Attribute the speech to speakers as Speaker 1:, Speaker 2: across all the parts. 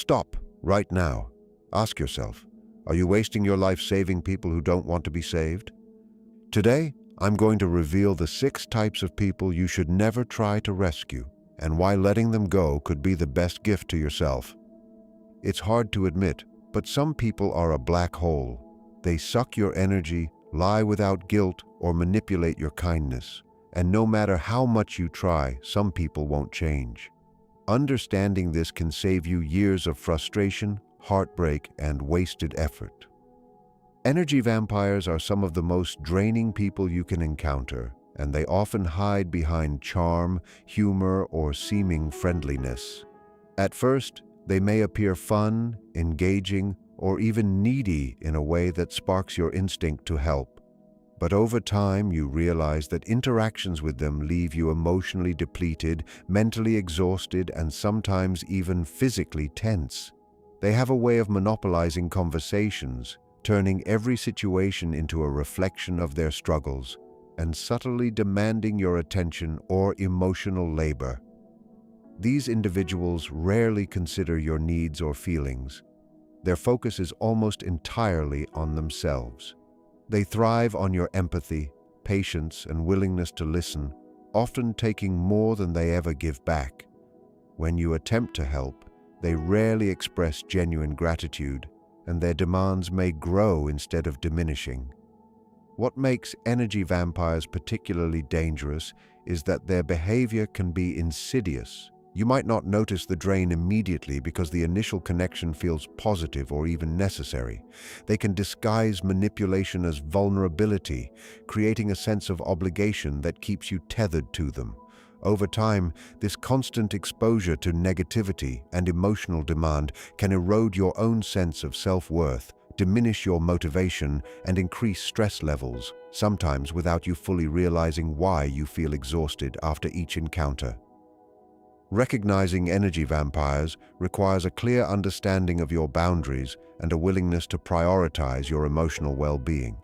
Speaker 1: Stop, right now. Ask yourself, are you wasting your life saving people who don't want to be saved? Today, I'm going to reveal the 6 types of people you should never try to rescue, and why letting them go could be the best gift to yourself. It's hard to admit, but some people are a black hole. They suck your energy, lie without guilt, or manipulate your kindness. And no matter how much you try, some people won't change. Understanding this can save you years of frustration, heartbreak, and wasted effort. Energy vampires are some of the most draining people you can encounter, and they often hide behind charm, humor, or seeming friendliness. At first, they may appear fun, engaging, or even needy in a way that sparks your instinct to help. But over time, you realize that interactions with them leave you emotionally depleted, mentally exhausted, and sometimes even physically tense. They have a way of monopolizing conversations, turning every situation into a reflection of their struggles, and subtly demanding your attention or emotional labor. These individuals rarely consider your needs or feelings. Their focus is almost entirely on themselves. They thrive on your empathy, patience, and willingness to listen, often taking more than they ever give back. When you attempt to help, they rarely express genuine gratitude, and their demands may grow instead of diminishing. What makes energy vampires particularly dangerous is that their behavior can be insidious. You might not notice the drain immediately because the initial connection feels positive or even necessary. They can disguise manipulation as vulnerability, creating a sense of obligation that keeps you tethered to them. Over time, this constant exposure to negativity and emotional demand can erode your own sense of self-worth, diminish your motivation, and increase stress levels, sometimes without you fully realizing why you feel exhausted after each encounter. Recognizing energy vampires requires a clear understanding of your boundaries and a willingness to prioritize your emotional well-being.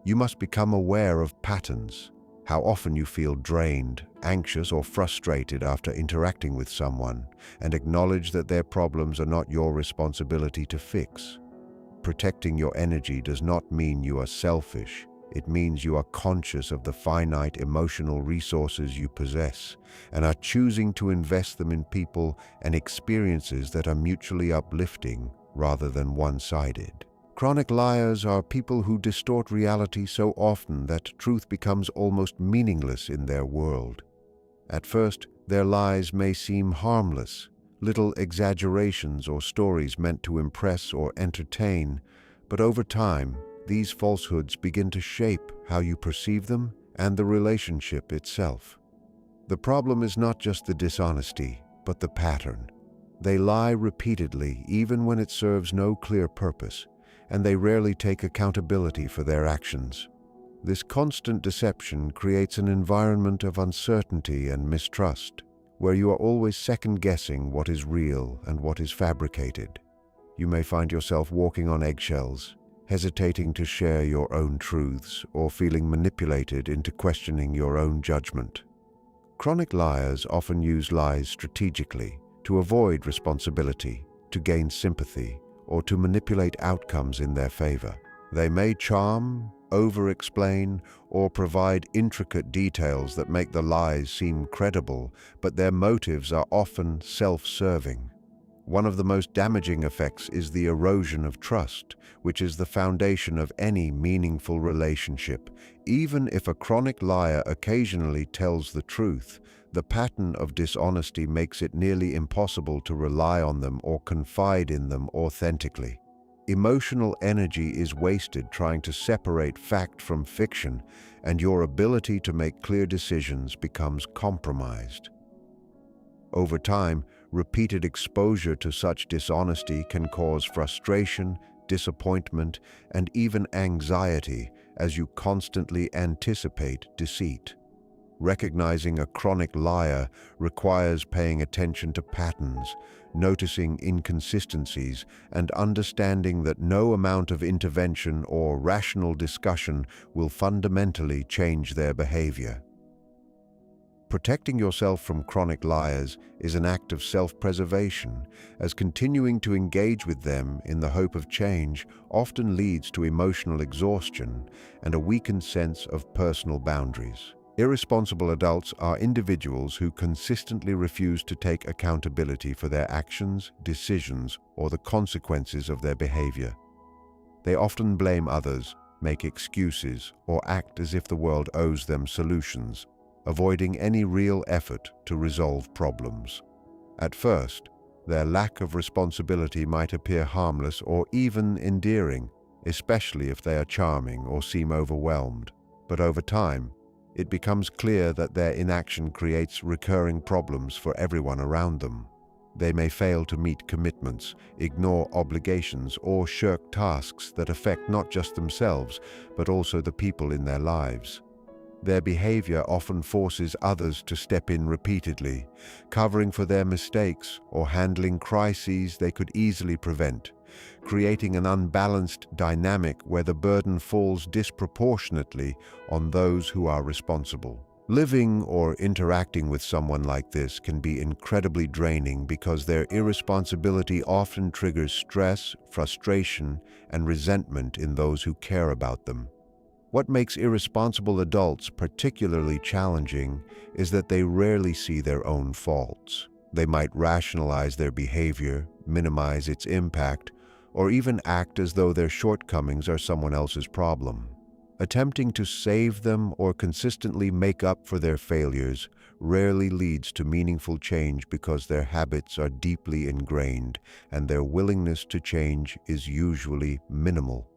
Speaker 1: You must become aware of patterns, how often you feel drained, anxious, or frustrated after interacting with someone, and acknowledge that their problems are not your responsibility to fix. Protecting your energy does not mean you are selfish. It means you are conscious of the finite emotional resources you possess and are choosing to invest them in people and experiences that are mutually uplifting rather than one-sided. Chronic liars are people who distort reality so often that truth becomes almost meaningless in their world. At first, their lies may seem harmless, little exaggerations or stories meant to impress or entertain, but over time, these falsehoods begin to shape how you perceive them and the relationship itself. The problem is not just the dishonesty, but the pattern. They lie repeatedly, even when it serves no clear purpose, and they rarely take accountability for their actions. This constant deception creates an environment of uncertainty and mistrust, where you are always second-guessing what is real and what is fabricated. You may find yourself walking on eggshells, hesitating to share your own truths, or feeling manipulated into questioning your own judgment. Chronic liars often use lies strategically to avoid responsibility, to gain sympathy, or to manipulate outcomes in their favor. They may charm, over-explain, or provide intricate details that make the lies seem credible, but their motives are often self-serving. One of the most damaging effects is the erosion of trust, which is the foundation of any meaningful relationship. Even if a chronic liar occasionally tells the truth, the pattern of dishonesty makes it nearly impossible to rely on them or confide in them authentically. Emotional energy is wasted trying to separate fact from fiction, and your ability to make clear decisions becomes compromised. Over time, repeated exposure to such dishonesty can cause frustration, disappointment, and even anxiety as you constantly anticipate deceit. Recognizing a chronic liar requires paying attention to patterns, noticing inconsistencies, and understanding that no amount of intervention or rational discussion will fundamentally change their behavior. Protecting yourself from chronic liars is an act of self-preservation, as continuing to engage with them in the hope of change often leads to emotional exhaustion and a weakened sense of personal boundaries. Irresponsible adults are individuals who consistently refuse to take accountability for their actions, decisions, or the consequences of their behavior. They often blame others, make excuses, or act as if the world owes them solutions, avoiding any real effort to resolve problems. At first, their lack of responsibility might appear harmless or even endearing, especially if they are charming or seem overwhelmed. But over time, it becomes clear that their inaction creates recurring problems for everyone around them. They may fail to meet commitments, ignore obligations, or shirk tasks that affect not just themselves, but also the people in their lives. Their behavior often forces others to step in repeatedly, covering for their mistakes or handling crises they could easily prevent, creating an unbalanced dynamic where the burden falls disproportionately on those who are responsible. Living or interacting with someone like this can be incredibly draining because their irresponsibility often triggers stress, frustration, and resentment in those who care about them. What makes irresponsible adults particularly challenging is that they rarely see their own faults. They might rationalize their behavior, minimize its impact, or even act as though their shortcomings are someone else's problem. Attempting to save them or consistently make up for their failures rarely leads to meaningful change because their habits are deeply ingrained and their willingness to change is usually minimal.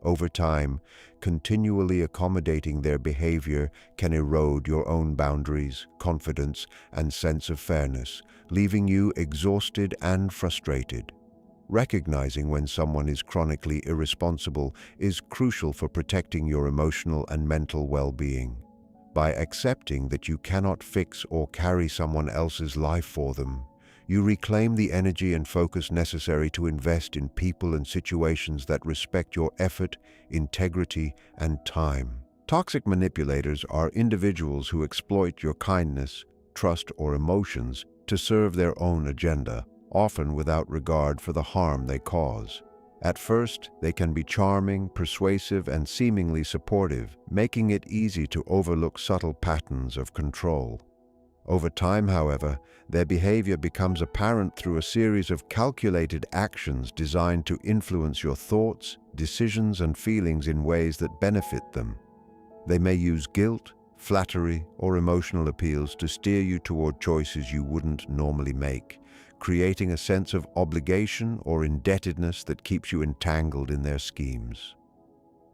Speaker 1: Over time, continually accommodating their behavior can erode your own boundaries, confidence, and sense of fairness, leaving you exhausted and frustrated. Recognizing when someone is chronically irresponsible is crucial for protecting your emotional and mental well-being. By accepting that you cannot fix or carry someone else's life for them, you reclaim the energy and focus necessary to invest in people and situations that respect your effort, integrity, and time. Toxic manipulators are individuals who exploit your kindness, trust, or emotions to serve their own agenda, often without regard for the harm they cause. At first, they can be charming, persuasive, and seemingly supportive, making it easy to overlook subtle patterns of control. Over time, however, their behavior becomes apparent through a series of calculated actions designed to influence your thoughts, decisions, and feelings in ways that benefit them. They may use guilt, flattery, or emotional appeals to steer you toward choices you wouldn't normally make, creating a sense of obligation or indebtedness that keeps you entangled in their schemes.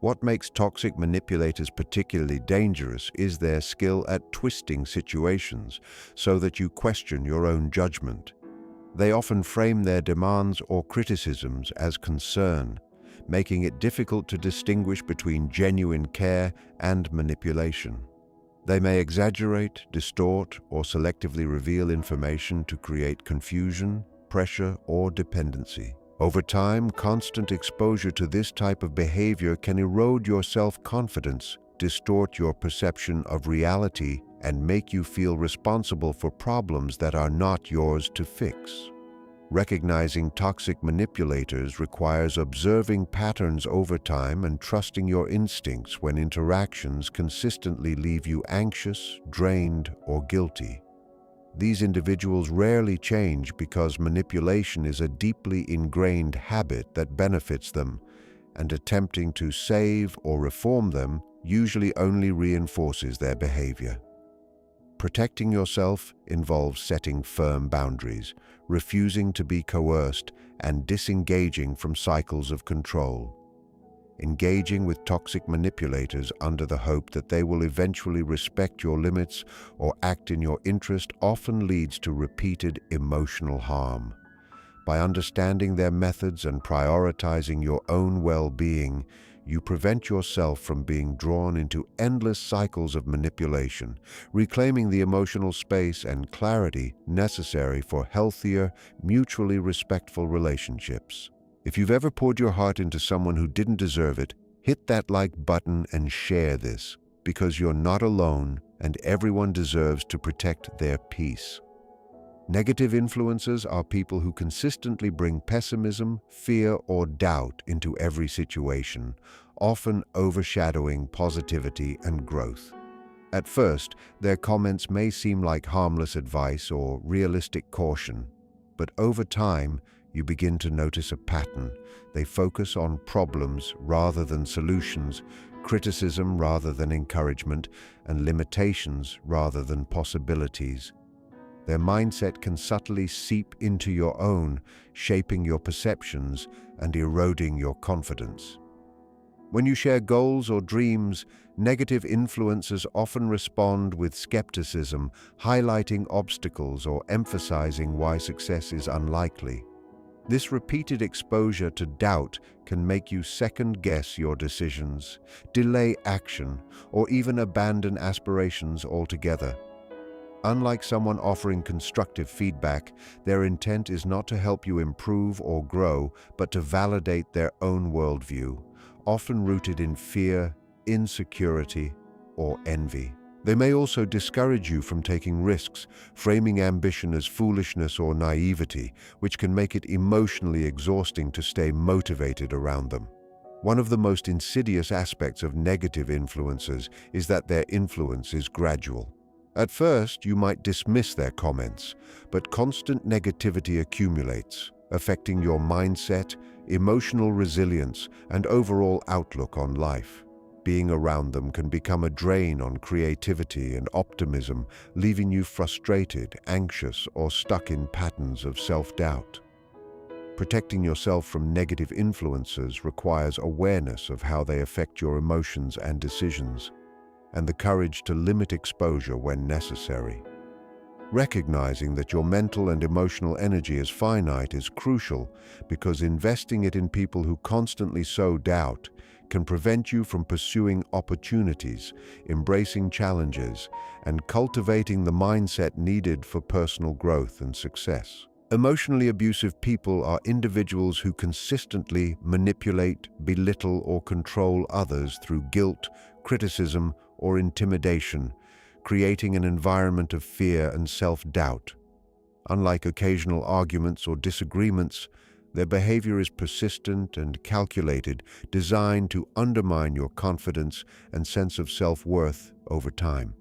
Speaker 1: What makes toxic manipulators particularly dangerous is their skill at twisting situations so that you question your own judgment. They often frame their demands or criticisms as concern, making it difficult to distinguish between genuine care and manipulation. They may exaggerate, distort, or selectively reveal information to create confusion, pressure, or dependency. Over time, constant exposure to this type of behavior can erode your self-confidence, distort your perception of reality, and make you feel responsible for problems that are not yours to fix. Recognizing toxic manipulators requires observing patterns over time and trusting your instincts when interactions consistently leave you anxious, drained, or guilty. These individuals rarely change because manipulation is a deeply ingrained habit that benefits them, and attempting to save or reform them usually only reinforces their behavior. Protecting yourself involves setting firm boundaries, refusing to be coerced, and disengaging from cycles of control. Engaging with toxic manipulators under the hope that they will eventually respect your limits or act in your interest often leads to repeated emotional harm. By understanding their methods and prioritizing your own well-being, you prevent yourself from being drawn into endless cycles of manipulation, reclaiming the emotional space and clarity necessary for healthier, mutually respectful relationships. If you've ever poured your heart into someone who didn't deserve it, hit that like button and share this, because you're not alone and everyone deserves to protect their peace. Negative influences are people who consistently bring pessimism, fear, or doubt into every situation, often overshadowing positivity and growth. At first, their comments may seem like harmless advice or realistic caution, but over time, you begin to notice a pattern. They focus on problems rather than solutions, criticism rather than encouragement, and limitations rather than possibilities. Their mindset can subtly seep into your own, shaping your perceptions and eroding your confidence. When you share goals or dreams, negative influences often respond with skepticism, highlighting obstacles or emphasizing why success is unlikely. This repeated exposure to doubt can make you second-guess your decisions, delay action, or even abandon aspirations altogether. Unlike someone offering constructive feedback, their intent is not to help you improve or grow, but to validate their own worldview, often rooted in fear, insecurity, or envy. They may also discourage you from taking risks, framing ambition as foolishness or naivety, which can make it emotionally exhausting to stay motivated around them. One of the most insidious aspects of negative influences is that their influence is gradual. At first, you might dismiss their comments, but constant negativity accumulates, affecting your mindset, emotional resilience, and overall outlook on life. Being around them can become a drain on creativity and optimism, leaving you frustrated, anxious, or stuck in patterns of self-doubt. Protecting yourself from negative influences requires awareness of how they affect your emotions and decisions, and the courage to limit exposure when necessary. Recognizing that your mental and emotional energy is finite is crucial, because investing it in people who constantly sow doubt can prevent you from pursuing opportunities, embracing challenges, and cultivating the mindset needed for personal growth and success. Emotionally abusive people are individuals who consistently manipulate, belittle, or control others through guilt, criticism, or intimidation, creating an environment of fear and self-doubt. Unlike occasional arguments or disagreements, their behavior is persistent and calculated, designed to undermine your confidence and sense of self-worth over time.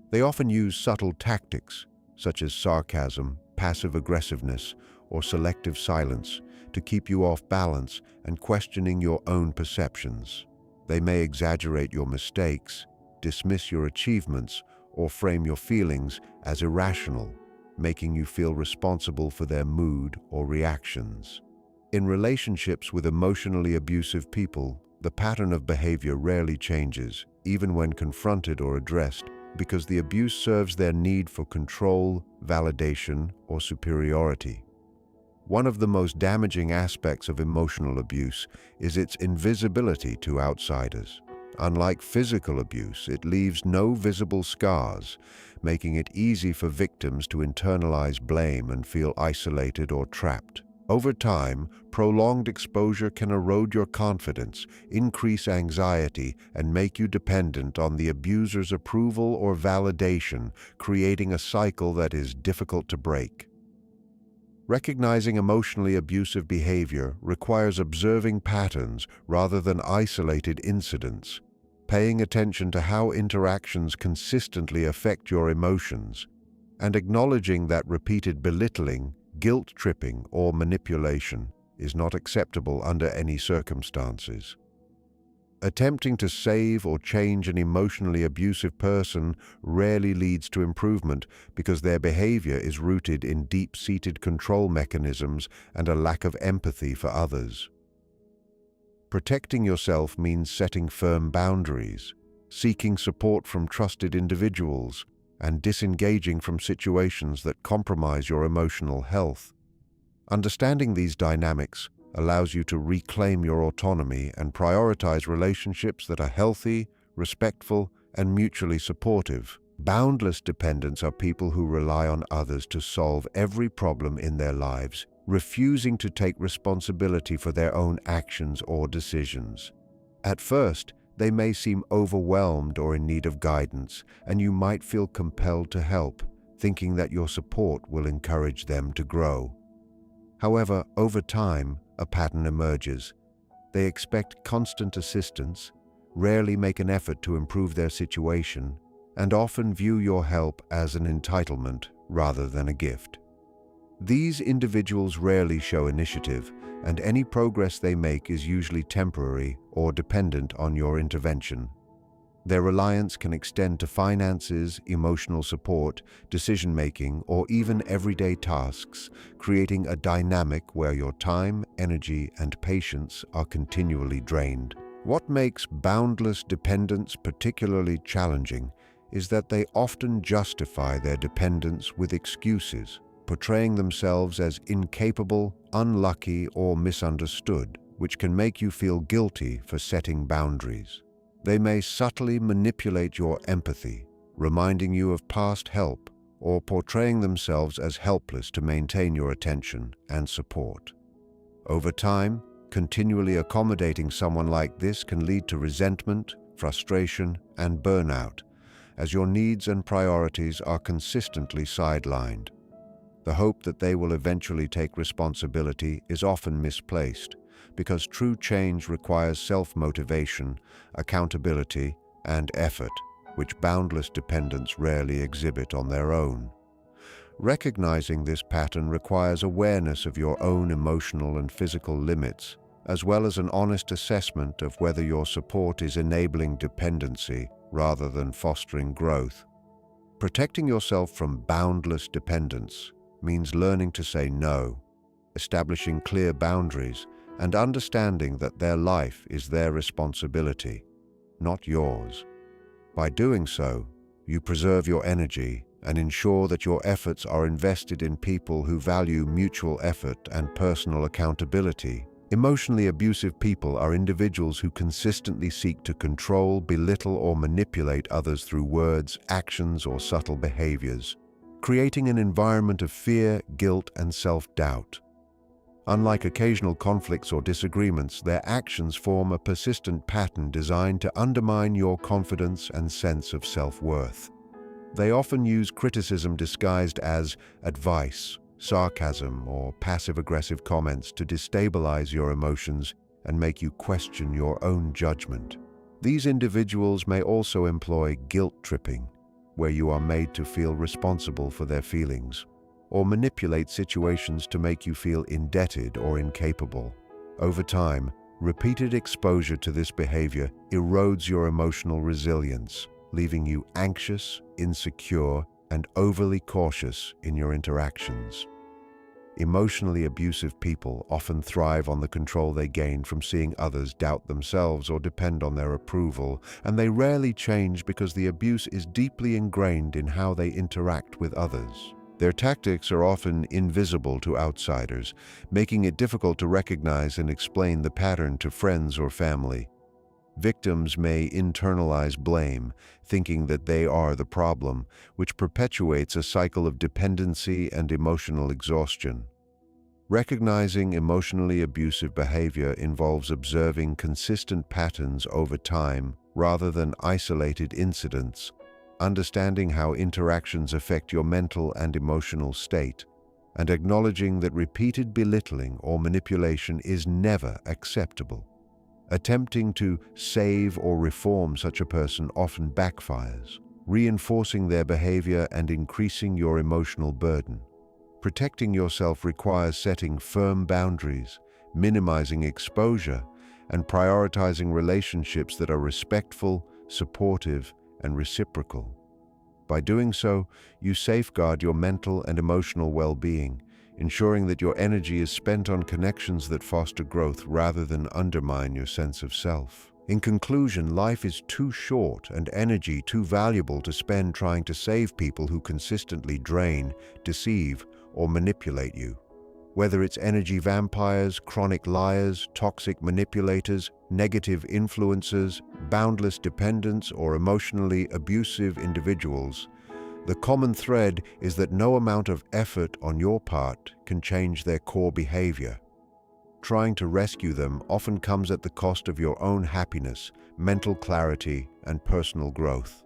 Speaker 1: They often use subtle tactics, such as sarcasm, passive aggressiveness, or selective silence, to keep you off balance and questioning your own perceptions. They may exaggerate your mistakes, dismiss your achievements, or frame your feelings as irrational, making you feel responsible for their mood or reactions. In relationships with emotionally abusive people, the pattern of behavior rarely changes, even when confronted or addressed, because the abuse serves their need for control, validation, or superiority. One of the most damaging aspects of emotional abuse is its invisibility to outsiders. Unlike physical abuse, it leaves no visible scars, making it easy for victims to internalize blame and feel isolated or trapped. Over time, prolonged exposure can erode your confidence, increase anxiety, and make you dependent on the abuser's approval or validation, creating a cycle that is difficult to break. Recognizing emotionally abusive behavior requires observing patterns rather than isolated incidents, paying attention to how interactions consistently affect your emotions, and acknowledging that repeated belittling, guilt-tripping, or manipulation is not acceptable under any circumstances. Attempting to save or change an emotionally abusive person rarely leads to improvement, because their behavior is rooted in deep-seated control mechanisms and a lack of empathy for others. Protecting yourself means setting firm boundaries, seeking support from trusted individuals, and disengaging from situations that compromise your emotional health. Understanding these dynamics allows you to reclaim your autonomy and prioritize relationships that are healthy, respectful, and mutually supportive. Boundless dependents are people who rely on others to solve every problem in their lives, refusing to take responsibility for their own actions or decisions. At first, They may seem overwhelmed or in need of guidance, and you might feel compelled to help, thinking that your support will encourage them to grow. However, over time, a pattern emerges. They expect constant assistance, rarely make an effort to improve their situation, and often view your help as an entitlement rather than a gift. These individuals rarely show initiative, and any progress they make is usually temporary or dependent on your intervention. Their reliance can extend to finances, emotional support, decision-making, or even everyday tasks, creating a dynamic where your time, energy, and patience are continually drained. What makes boundless dependence particularly challenging is that they often justify their dependence with excuses, portraying themselves as incapable, unlucky, or misunderstood, which can make you feel guilty for setting boundaries. They may subtly manipulate your empathy, reminding you of past help, or portraying themselves as helpless to maintain your attention and support. Over time, continually accommodating someone like this can lead to resentment, frustration, and burnout, as your needs and priorities are consistently sidelined. The hope that they will eventually take responsibility is often misplaced, because true change requires self-motivation, accountability, and effort, which boundless dependents rarely exhibit on their own. Recognizing this pattern requires awareness of your own emotional and physical limits, as well as an honest assessment of whether your support is enabling dependency rather than fostering growth. Protecting yourself from boundless dependence means learning to say no, establishing clear boundaries, and understanding that their life is their responsibility, not yours. By doing so, you preserve your energy and ensure that your efforts are invested in people who value mutual effort and personal accountability. Emotionally abusive people are individuals who consistently seek to control, belittle, or manipulate others through words, actions, or subtle behaviors, creating an environment of fear, guilt, and self-doubt. Unlike occasional conflicts or disagreements, their actions form a persistent pattern designed to undermine your confidence and sense of self-worth. They often use criticism disguised as advice, sarcasm, or passive-aggressive comments to destabilize your emotions and make you question your own judgment. These individuals may also employ guilt-tripping, where you are made to feel responsible for their feelings, or manipulate situations to make you feel indebted or incapable. Over time, repeated exposure to this behavior erodes your emotional resilience, leaving you anxious, insecure, and overly cautious in your interactions. Emotionally abusive people often thrive on the control they gain from seeing others doubt themselves or depend on their approval, and they rarely change because the abuse is deeply ingrained in how they interact with others. Their tactics are often invisible to outsiders, making it difficult to recognize and explain the pattern to friends or family. Victims may internalize blame, thinking that they are the problem, which perpetuates a cycle of dependency and emotional exhaustion. Recognizing emotionally abusive behavior involves observing consistent patterns over time rather than isolated incidents, understanding how interactions affect your mental and emotional state, and acknowledging that repeated belittling or manipulation is never acceptable. Attempting to save or reform such a person often backfires, reinforcing their behavior and increasing your emotional burden. Protecting yourself requires setting firm boundaries, minimizing exposure, and prioritizing relationships that are respectful, supportive, and reciprocal. By doing so, you safeguard your mental and emotional well-being, ensuring that your energy is spent on connections that foster growth rather than undermine your sense of self. In conclusion, life is too short and energy too valuable to spend trying to save people who consistently drain, deceive, or manipulate you. Whether it's energy vampires, chronic liars, toxic manipulators, negative influencers, boundless dependents, or emotionally abusive individuals, the common thread is that no amount of effort on your part can change their core behavior. Trying to rescue them often comes at the cost of your own happiness, mental clarity, and personal growth.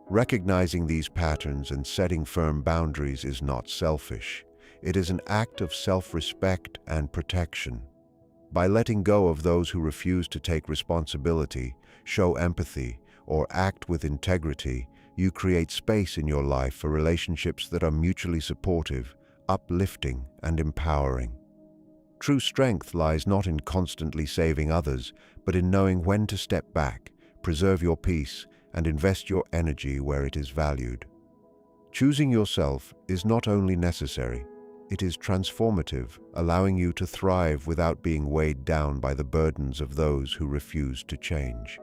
Speaker 1: Recognizing these patterns and setting firm boundaries is not selfish. It is an act of self-respect and protection. By letting go of those who refuse to take responsibility, show empathy, or act with integrity, you create space in your life for relationships that are mutually supportive, uplifting, and empowering. True strength lies not in constantly saving others, but in knowing when to step back, preserve your peace, and invest your energy where it is valued. Choosing yourself is not only necessary, it is transformative, allowing you to thrive without being weighed down by the burdens of those who refuse to change.